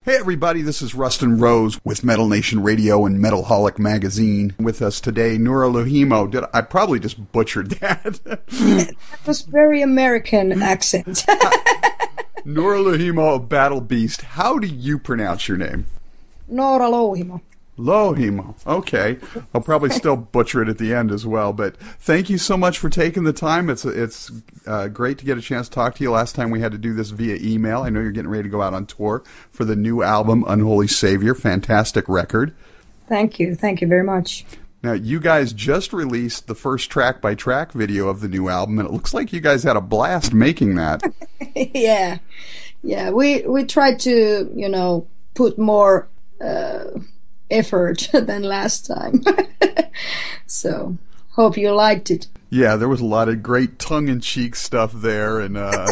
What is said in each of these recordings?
Hey everybody, this is Rustin Rose with Metal Nation Radio and Metalholic Magazine. With us today, Noora Louhimo. I probably just butchered that. That was very American accent. Noora Louhimo of Battle Beast. How do you pronounce your name? Noora Louhimo. Louhimo. Okay. I'll probably still butcher it at the end as well, but thank you so much for taking the time. It's great to get a chance to talk to you. Last time we had to do this via email. I know you're getting ready to go out on tour for the new album, Unholy Savior. Fantastic record. Thank you. Thank you very much. Now, you guys just released the first track-by-track video of the new album, and it looks like you guys had a blast making that. Yeah. We tried to, put more effort than last time. So, hope you liked it. Yeah, there was a lot of great tongue-in-cheek stuff there, and I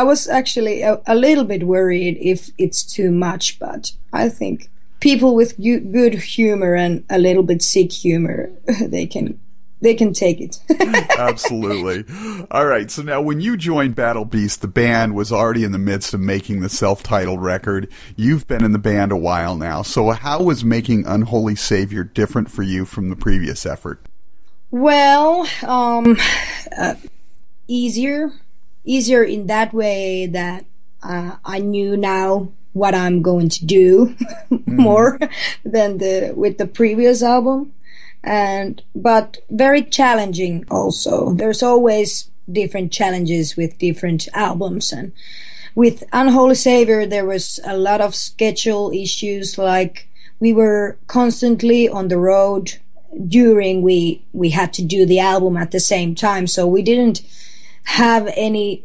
was actually a little bit worried if it's too much, but I think people with good humor and a little bit sick humor, they can take it. Absolutely. All right. So now when you joined Battle Beast, the band was already in the midst of making the self-titled record. You've been in the band a while now. So how was making Unholy Savior different for you from the previous effort? Well, easier in that way that I knew now what I'm going to do more than with the previous album. But very challenging also. There's always different challenges with different albums, and with Unholy Savior there was a lot of schedule issues, like we were constantly on the road during we had to do the album at the same time, so we didn't have any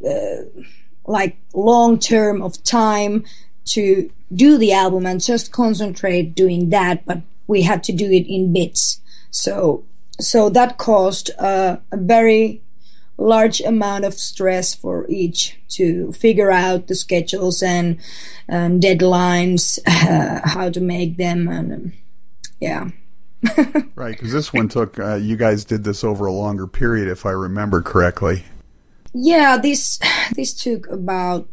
long term of time to do the album and just concentrate doing that, but we had to do it in bits. So that caused a very large amount of stress for each to figure out the schedules and deadlines, how to make them, and yeah. Right, because this one took, you guys did this over a longer period, if I remember correctly. Yeah, this took about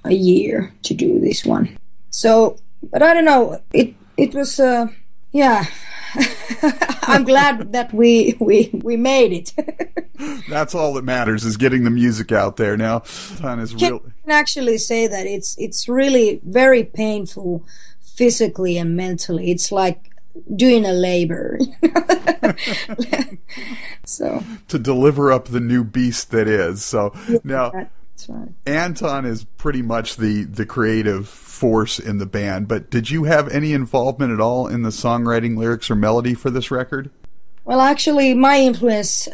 a year to do this one. So, but I don't know, it was, yeah. I'm glad that we made it. That's all that matters, is getting the music out there. Now, I can actually say that it's really very painful physically and mentally. It's like doing a labor. So to deliver up the new beast that is. So yeah, now that's right. Anton is pretty much the creative force in the band, but did you have any involvement at all in the songwriting, lyrics, or melody for this record? Well, actually, my influence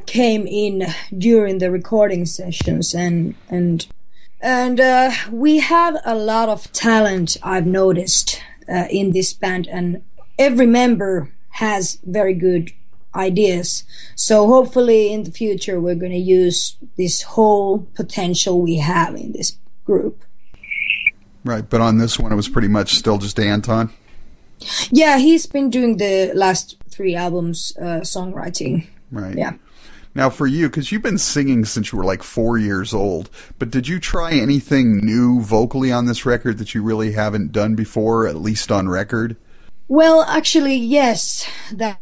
came in during the recording sessions, and we have a lot of talent, I've noticed, in this band, and every member has very good ideas. So hopefully in the future we're going to use this whole potential we have in this group. Right, but on this one it was pretty much still just Anton? Yeah, he's been doing the last 3 albums songwriting. Right. Yeah. Now for you, because you've been singing since you were like 4 years old, but did you try anything new vocally on this record that you really haven't done before, at least on record? Well, actually, yes. That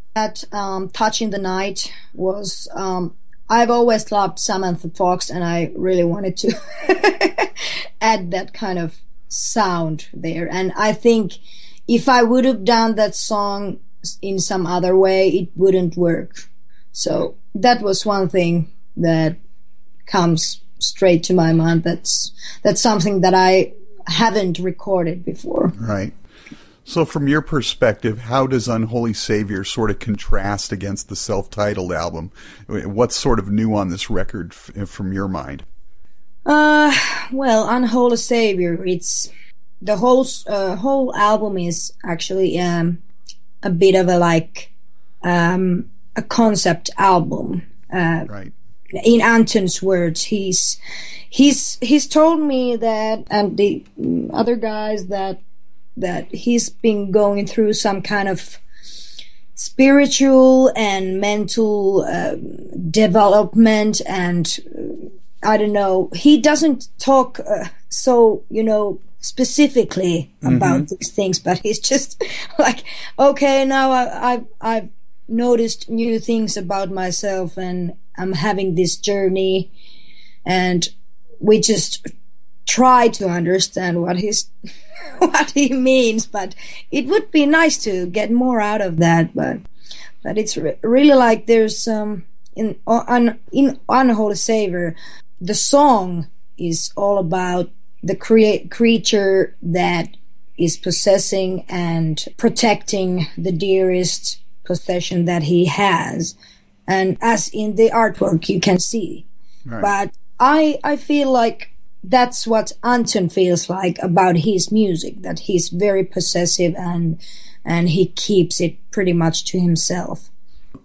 Touch in the Night was... I've always loved Samantha Fox, and I really wanted to add that kind of sound there. And I think if I would have done that song in some other way, it wouldn't work. So that was one thing that comes straight to my mind. That's something that I haven't recorded before. Right. So from your perspective, how does Unholy Savior sort of contrast against the self-titled album? What's sort of new on this record from your mind? Well, Unholy Savior, it's the whole album is actually a bit of a concept album. Right. In Anton's words, he's told me that, and the other guys, that he's been going through some kind of spiritual and mental development, and I don't know, he doesn't talk so specifically about these things, but he's just like, okay, now I've noticed new things about myself, and I'm having this journey, and we just try to understand what he means. But it would be nice to get more out of that. But it's really like there's in Unholy Savior, the song is all about the creature that is possessing and protecting the dearest possession that he has, and as in the artwork you can see. Right. But I feel like that's what Anton feels like about his music, that he's very possessive and he keeps it pretty much to himself.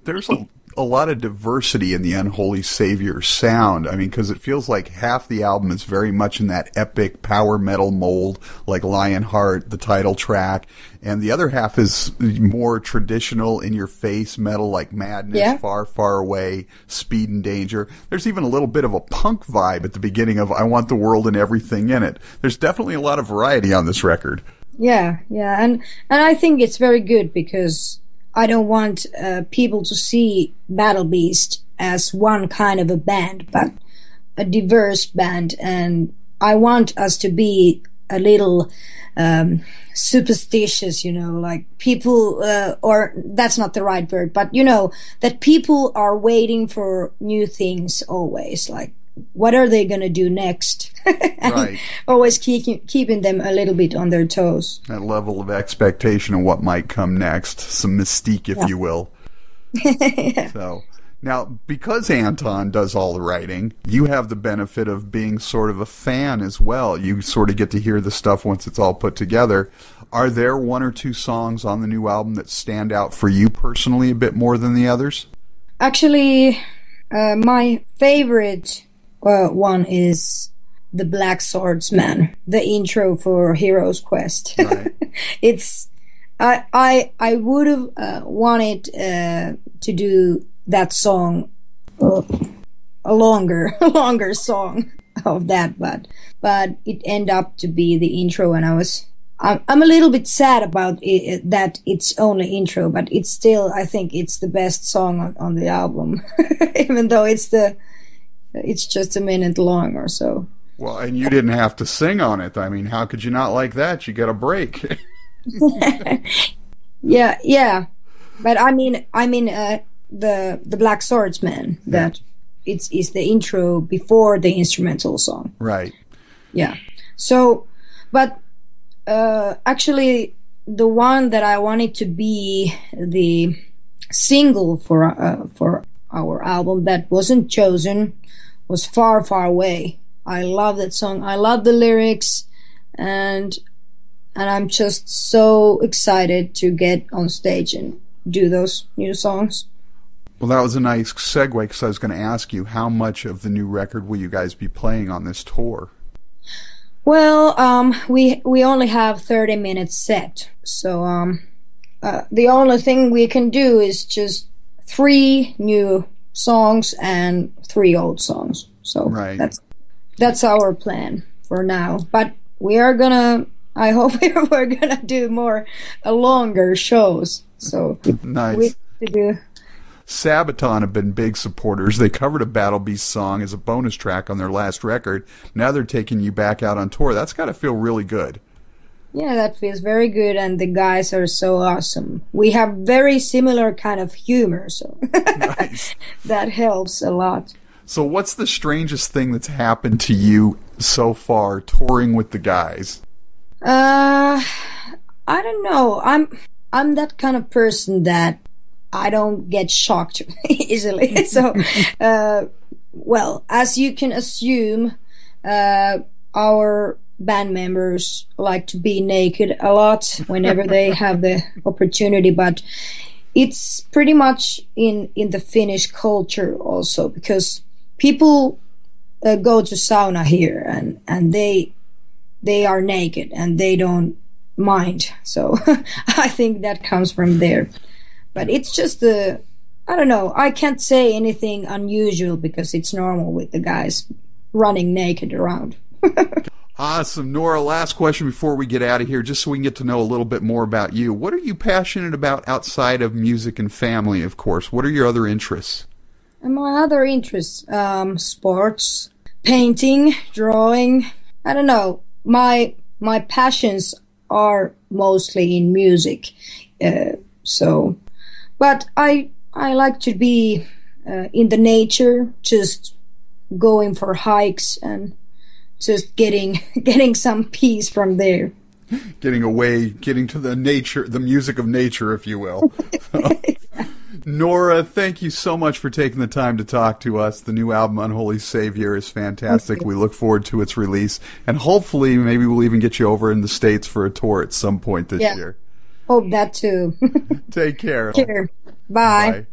There's a lot of diversity in the Unholy Savior sound. I mean, because it feels like half the album is very much in that epic power metal mold, like Lionheart, the title track, and the other half is more traditional, in-your-face metal, like Madness, Far, Far Away, Speed and Danger. There's even a little bit of a punk vibe at the beginning of I Want the World and Everything in It. There's definitely a lot of variety on this record. Yeah, and I think it's very good, because I don't want people to see Battle Beast as one kind of a band, but a diverse band. And I want us to be a little superstitious, like people, or that's not the right word, but that people are waiting for new things always. Like, what are they going to do next? And right. Always keeping them a little bit on their toes. That level of expectation of what might come next, some mystique, if you will. So now, because Anton does all the writing, you have the benefit of being sort of a fan as well. You sort of get to hear the stuff once it's all put together. Are there one or two songs on the new album that stand out for you personally a bit more than the others? Actually, my favorite one is The Black Swordsman, the intro for Hero's Quest. Right. It's I would have wanted to do that song, a longer song of that, but it ended up to be the intro, and I'm a little bit sad about it, that it's only intro, but it's still, I think it's the best song on the album, even though it's just a minute long or so. Well, and you didn't have to sing on it. I mean, how could you not like that? You got a break. Yeah. But I mean, the Black Swordsman, that is the intro before the instrumental song. Right. Yeah. So, but actually, the one that I wanted to be the single for our album that wasn't chosen was Far, Far Away. I love that song. I love the lyrics, and I'm just so excited to get on stage and do those new songs. Well, that was a nice segue, because I was going to ask you, how much of the new record will you guys be playing on this tour? Well, we only have 30 minutes set, so the only thing we can do is just 3 new songs and 3 old songs. So right. That's our plan for now. But I hope we're gonna do more longer shows. So nice. We to do. Sabaton have been big supporters. They covered a Battle Beast song as a bonus track on their last record. Now they're taking you back out on tour. That's got to feel really good. Yeah, that feels very good, and the guys are so awesome. We have very similar kind of humor, so nice. That helps a lot. So what's the strangest thing that's happened to you so far touring with the guys? I don't know. I'm that kind of person that I don't get shocked easily. So, well, as you can assume, our band members like to be naked a lot whenever they have the opportunity, but it's pretty much in the Finnish culture also, because people go to sauna here and they are naked and they don't mind. So I think that comes from there. But it's just I don't know, I can't say anything unusual because it's normal with the guys running naked around. Awesome. Noora, last question before we get out of here, just so we can get to know a little bit more about you. What are you passionate about outside of music and family, of course? What are your other interests? And my other interests, sports, painting, drawing. I don't know. My passions are mostly in music. But I like to be in the nature, just going for hikes and just getting some peace from there. Getting away, getting to the nature, the music of nature, if you will. Noora, thank you so much for taking the time to talk to us. The new album, Unholy Savior, is fantastic. We look forward to its release. And hopefully, maybe we'll even get you over in the States for a tour at some point this year. Hope that too. Take care. Bye.